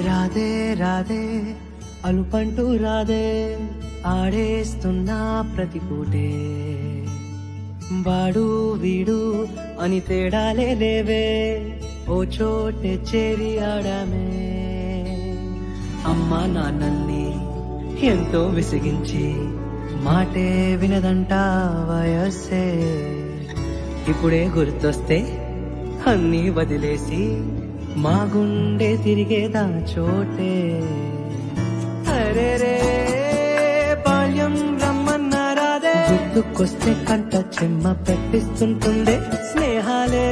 రాధే రాధే అలుపంటూ రాధే ఆడేస్తున్నా ప్రతి పూటే వాడు వీడు అని తేడాలే లేవే ఓ చోటే చేరి ఆడామే అమ్మా నాన్నల్ని ఎంతో విసిగించి మాటే వినదంట వయస్సే ఇప్పుడే గుర్తొస్తే అన్నీ వదిలేసి మా గుండె తిరిగేదా చోటే అరే రే బాల్యం రమ్మన్నారాదే గుర్తుకొస్తే కంట చెమ్మ పెట్టిస్తుంటుండే స్నేహాలే